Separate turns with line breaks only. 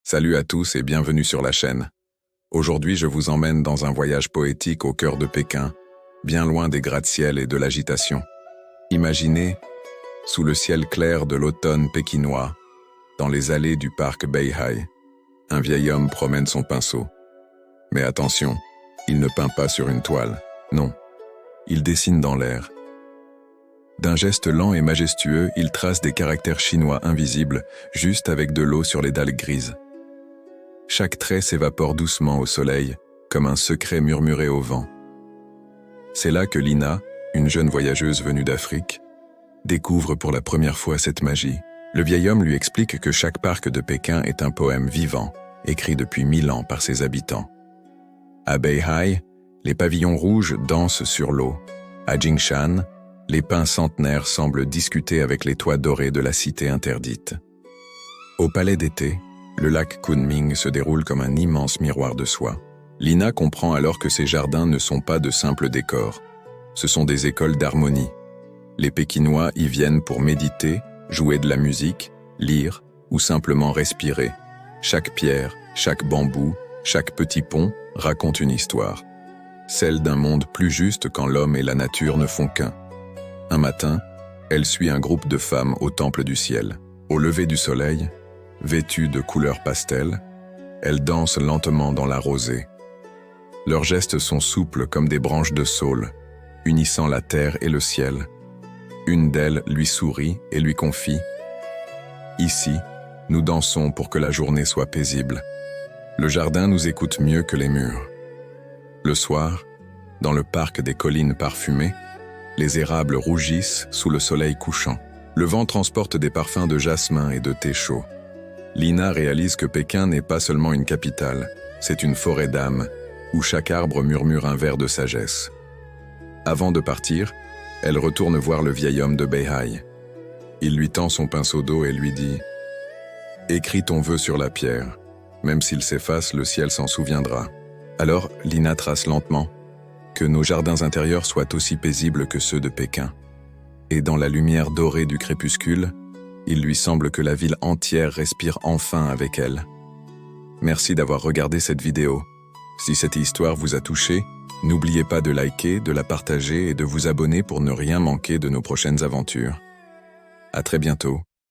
Salut à tous et bienvenue sur la chaîne. Aujourd'hui, je vous emmène dans un voyage poétique au cœur de Pékin, bien loin des gratte-ciel et de l'agitation. Imaginez, sous le ciel clair de l'automne pékinois, dans les allées du parc Beihai, un vieil homme promène son pinceau. Mais attention, il ne peint pas sur une toile, non, il dessine dans l'air. D'un geste lent et majestueux, il trace des caractères chinois invisibles, juste avec de l'eau sur les dalles grises. Chaque trait s'évapore doucement au soleil, comme un secret murmuré au vent. C'est là que Lina, une jeune voyageuse venue d'Afrique, découvre pour la première fois cette magie. Le vieil homme lui explique que chaque parc de Pékin est un poème vivant, écrit depuis 1000 ans par ses habitants. À Beihai, les pavillons rouges dansent sur l'eau. À Jingshan, les pins centenaires semblent discuter avec les toits dorés de la cité interdite. Au palais d'été, le lac Kunming se déroule comme un immense miroir de soie. Lina comprend alors que ces jardins ne sont pas de simples décors. Ce sont des écoles d'harmonie. Les Pékinois y viennent pour méditer, jouer de la musique, lire ou simplement respirer. Chaque pierre, chaque bambou, chaque petit pont raconte une histoire. Celle d'un monde plus juste quand l'homme et la nature ne font qu'un. Un matin, elle suit un groupe de femmes au temple du ciel. Au lever du soleil, vêtues de couleurs pastel, elles dansent lentement dans la rosée. Leurs gestes sont souples comme des branches de saule, unissant la terre et le ciel. Une d'elles lui sourit et lui confie « Ici, nous dansons pour que la journée soit paisible. Le jardin nous écoute mieux que les murs. » Le soir, dans le parc des collines parfumées, les érables rougissent sous le soleil couchant. Le vent transporte des parfums de jasmin et de thé chaud. Lina réalise que Pékin n'est pas seulement une capitale, c'est une forêt d'âme, où chaque arbre murmure un vers de sagesse. Avant de partir, elle retourne voir le vieil homme de Beihai. Il lui tend son pinceau d'eau et lui dit « Écris ton vœu sur la pierre, même s'il s'efface, le ciel s'en souviendra. » Alors, Lina trace lentement « Que nos jardins intérieurs soient aussi paisibles que ceux de Pékin. » Et dans la lumière dorée du crépuscule, il lui semble que la ville entière respire enfin avec elle. Merci d'avoir regardé cette vidéo. Si cette histoire vous a touché, n'oubliez pas de liker, de la partager et de vous abonner pour ne rien manquer de nos prochaines aventures. À très bientôt.